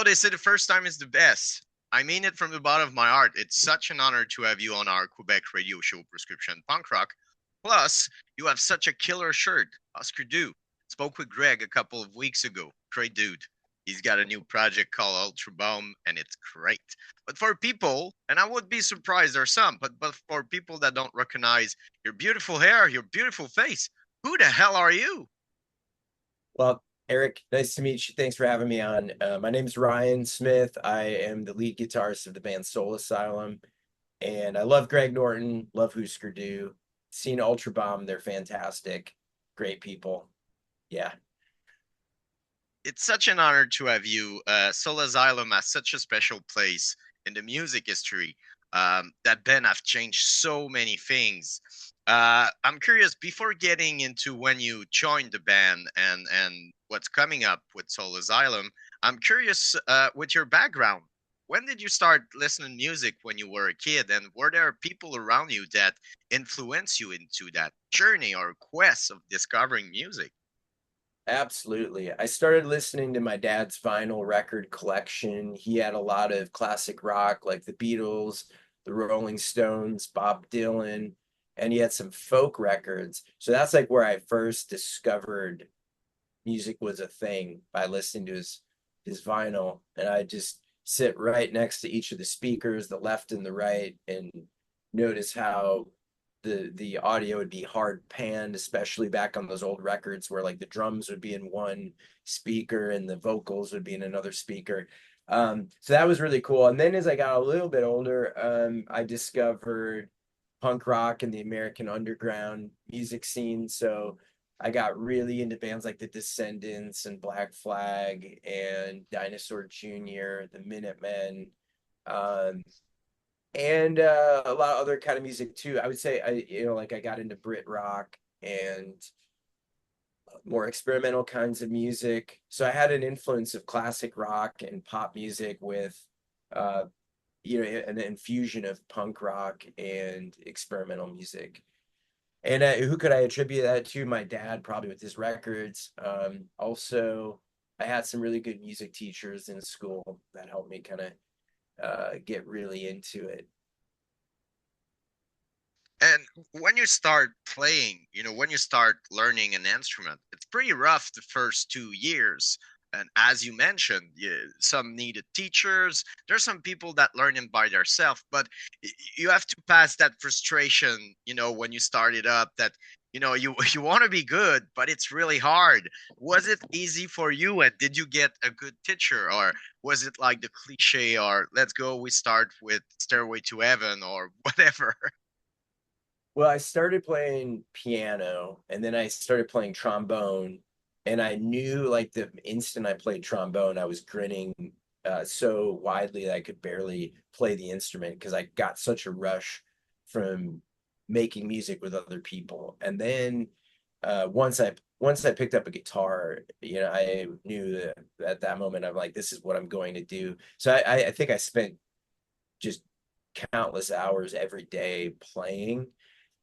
they say the first time is the best. I mean it from the bottom of my heart. It's such an honor to have you on our Quebec radio show, Prescription Punk Rock. Plus, you have such a killer shirt. Oscar Du spoke with Greg a couple of weeks ago. Great dude. He's got a new project called Ultra Bomb, and it's great. But for people, and I would be surprised there are some, but for people that don't recognize your beautiful hair, your beautiful face, who the hell are you? Well, Eric, nice to meet you. Thanks for having me on. My name's Ryan Smith. I am the lead guitarist of the band Soul Asylum, and I love Greg Norton, love Husker Du. Seen Ultra Bomb, they're fantastic, great people. Yeah, It's such an honor to have you. Soul Asylum has such a special place in the music history. That band have changed so many things. I'm curious, before getting into when you joined the band and what's coming up with Soul Asylum, I'm curious with your background. When did you start listening to music when you were a kid, and were there people around you that influenced you into that journey or quest of discovering music? absolutely. I started listening to my dad's vinyl record collection. He had a lot of classic rock like the Beatles, the Rolling Stones, Bob Dylan, and he had some folk records. So that's like where I first discovered music was a thing by listening to his vinyl, and I just sit right next to each of the speakers, the left and the right, and notice how the audio would be hard panned, especially back on those old records where like the drums would be in one speaker and the vocals would be in another speaker. So that was really cool. And then as I got a little bit older, I discovered punk rock and the American underground music scene. So I got really into bands like the Descendants and Black Flag and Dinosaur Jr., the Minutemen, um, and a lot of other kind of music too. I would say like I got into Brit rock and more experimental kinds of music. So I had an influence of classic rock and pop music with uh, an infusion of punk rock and experimental music. And who could I attribute that to? My dad, probably with his records. Also, I had some really good music teachers in school that helped me kind of get really into it. And when you start playing, when you start learning an instrument, it's pretty rough the first 2 years. And as you mentioned, some needed teachers. There's some people that learn it by themselves, but you have to pass that frustration, when you start it up that, you you want to be good, but it's really hard. Was it easy for you? And did you get a good teacher? Or was it like the cliche, or let's go, we start with Stairway to Heaven or whatever? Well, I started playing piano and then I started playing trombone. And I knew like the instant I played trombone, I was grinning so widely that I could barely play the instrument because I got such a rush from making music with other people. And then once I picked up a guitar, I knew that at that moment I'm like, this is what I'm going to do. So I think I spent just countless hours every day playing.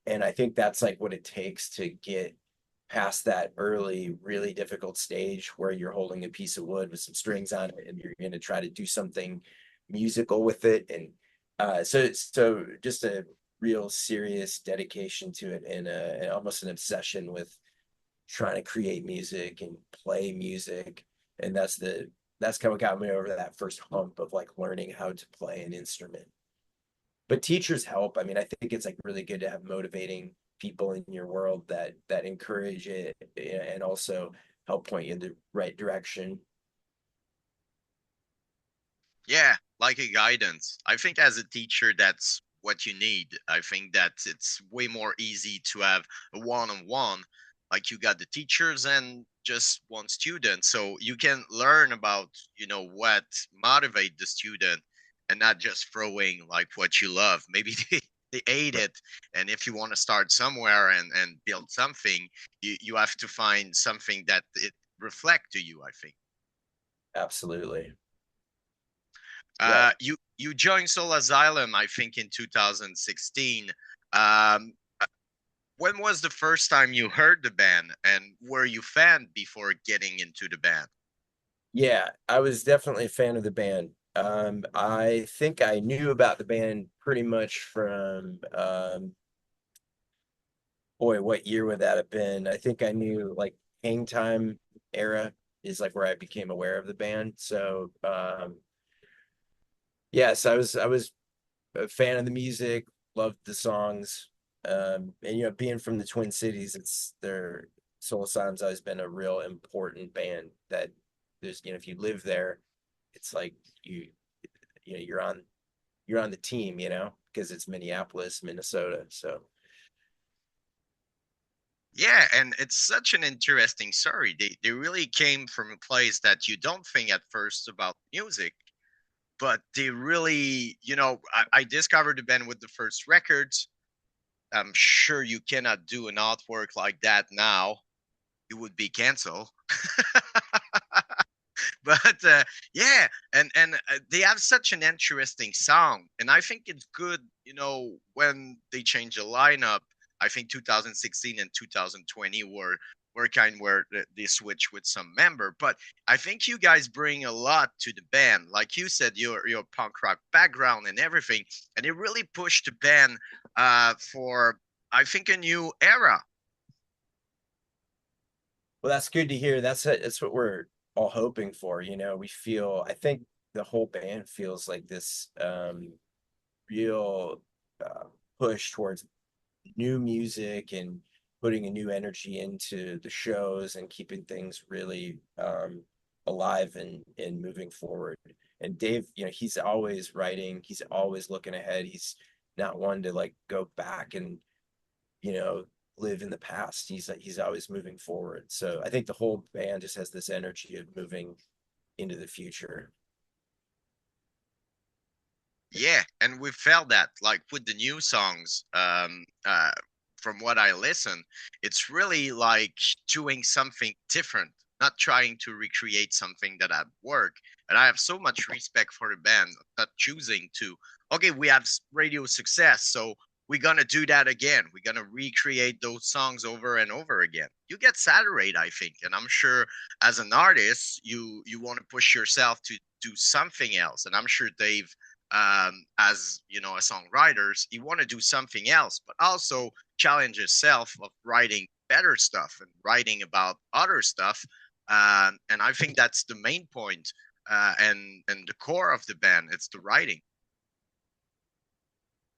And I think that's like what it takes to get past that early, really difficult stage where you're holding a piece of wood with some strings on it and you're going to try to do something musical with it. And so just a real serious dedication to it and almost an obsession with trying to create music and play music. And that's kind of what got me over that first hump of like learning how to play an instrument. But teachers help. I mean, I think it's like really good to have motivating people in your world that encourage it and also help point you in the right direction. Yeah, like a guidance. I think as a teacher, that's what you need. I think that it's way more easy to have a one-on-one, like you got the teachers and just one student. So you can learn about, what motivate the student and not just throwing like what you love. Maybe they ate it. And if you want to start somewhere and build something, you have to find something that it reflect to you, I think. Absolutely. Yeah. You joined Soul Asylum, I think, in 2016. Um, when was the first time you heard the band, and were you fan before getting into the band? Yeah, I was definitely a fan of the band. I think I knew about the band pretty much from boy, what year would that have been? I think I knew like Hang Time era is like where I became aware of the band. So yes, I was a fan of the music, loved the songs. And being from the Twin Cities, it's their Soul Asylum's always been a real important band that there's, if you live there, it's like you you're on the team, because it's Minneapolis, Minnesota. So Yeah, and it's such an interesting story. They really came from a place that you don't think at first about music, but they really, I discovered the band with the first records. I'm sure you cannot do an artwork like that now. It would be canceled. But yeah, and they have such an interesting sound, and I think it's good, when they change the lineup. I think 2016 and 2020 were kind where they switch with some member, but I think you guys bring a lot to the band. Like you said, your punk rock background and everything, and it really pushed the band for, I think, a new era. well, that's good to hear. That's what we're all hoping for. We feel, I think the whole band feels like this real uh, push towards new music and putting a new energy into the shows and keeping things really alive and moving forward. And Dave, he's always writing, he's always looking ahead. He's not one to like go back and you know live in the past. He's always moving forward. So I think the whole band just has this energy of moving into the future. Yeah, and we felt that like with the new songs. From what I listen, it's really like doing something different, not trying to recreate something that had worked. And I have so much respect for the band not choosing to. Okay, we have radio success, so we're gonna do that again. We're gonna recreate those songs over and over again. You get saturated, I think, and I'm sure as an artist, you want to push yourself to do something else. And I'm sure Dave, as a songwriters, you want to do something else, but also challenge yourself of writing better stuff and writing about other stuff. And I think that's the main point, and the core of the band. It's the writing.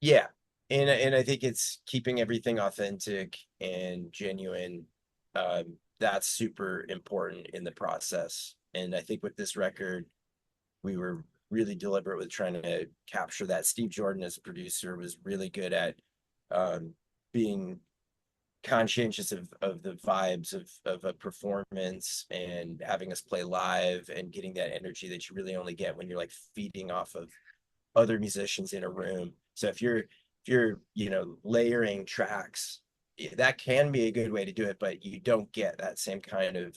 Yeah, and I think it's keeping everything authentic and genuine. That's super important in the process. And I think with this record, we were really deliberate with trying to capture that. Steve Jordan as a producer was really good at um, being conscientious of the vibes of a performance and having us play live and getting that energy that you really only get when you're like feeding off of other musicians in a room. So if you're layering tracks, that can be a good way to do it, but you don't get that same kind of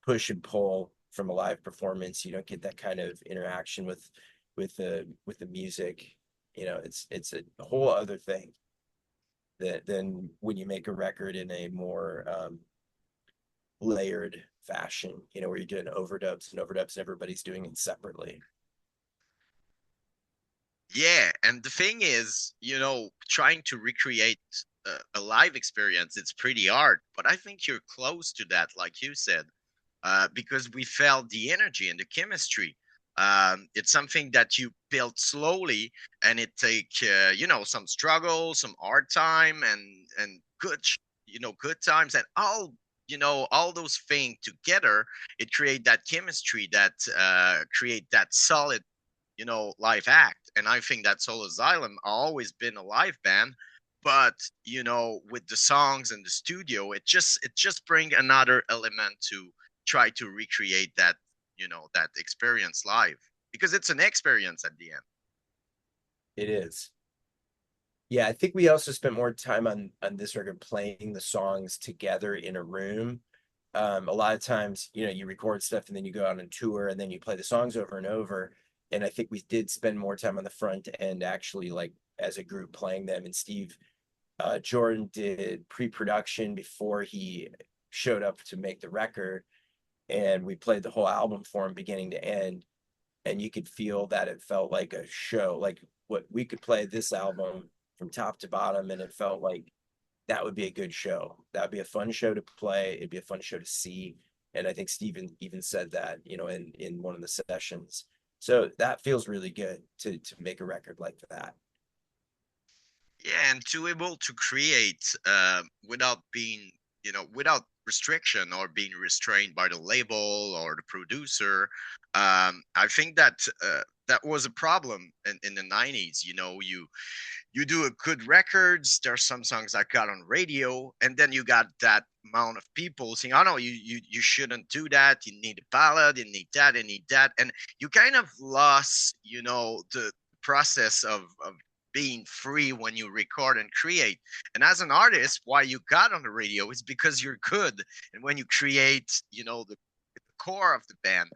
push and pull from a live performance. You don't get that kind of interaction with the music. It's a whole other thing than when you make a record in a more layered fashion, where you're doing overdubs and everybody's doing it separately. Yeah, and the thing is, trying to recreate a live experience, it's pretty hard. But I think you're close to that, like you said, because we felt the energy and the chemistry. It's something that you build slowly, and it take some struggle, some hard time, and good times, and all those things together. It create that chemistry that create that solid live act. And I think that Soul Asylum always been a live band, but with the songs and the studio, it just bring another element to try to recreate that experience live, because it's an experience at the end. It is. Yeah, I think we also spent more time on this record playing the songs together in a room. A lot of times, you record stuff and then you go out on tour and then you play the songs over and over. And I think we did spend more time on the front end actually like as a group playing them. And Steve Jordan did pre-production before he showed up to make the record. and we played the whole album for him beginning to end, and you could feel that it felt like a show, like what we could play this album from top to bottom, and it felt like that would be a good show. That would be a fun show to play. It'd be a fun show to see. And I think Steven even said that, in one of the sessions. So that feels really good to make a record like that. Yeah, and to able to create without being, without restriction or being restrained by the label or the producer. I think that that was a problem in the 90s. You do a good records. There's some songs that got on radio, and then you got that amount of people saying, "Oh no, you shouldn't do that. You need a ballad. You need that. You need that," and you kind of lost, the process of being free when you record and create. And as an artist, why you got on the radio is because you're good, and when you create, the core of the band,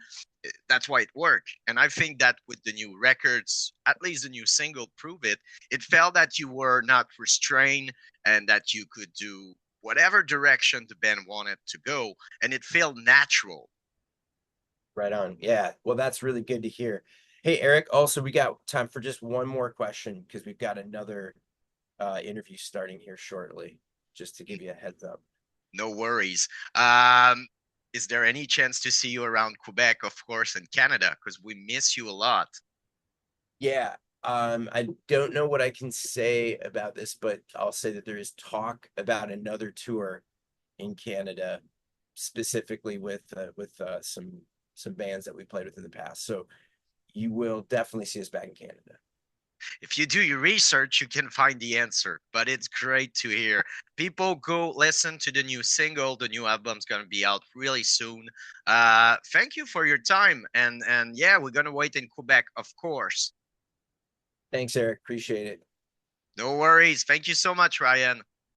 that's why it worked. And I think that with the new records, at least the new single prove it, it felt that you were not restrained and that you could do whatever direction the band wanted to go, and it felt natural. Right on. Yeah. Well, that's really good to hear. Hey, Eric, also, we got time for just one more question because we've got another interview starting here shortly, just to give you a heads up. No worries. Is there any chance to see you around Quebec, of course, and Canada? Because we miss you a lot. Yeah. I don't know what I can say about this, but I'll say that there is talk about another tour in Canada, specifically with some bands that we played with in the past. So you will definitely see us back in Canada. If you do your research, you can find the answer. But it's great to hear. People go listen to the new single. The new album's gonna be out really soon. Thank you for your time, and yeah, we're gonna wait in Quebec, of course. Thanks, Eric. Appreciate it. No worries. Thank you so much, Ryan.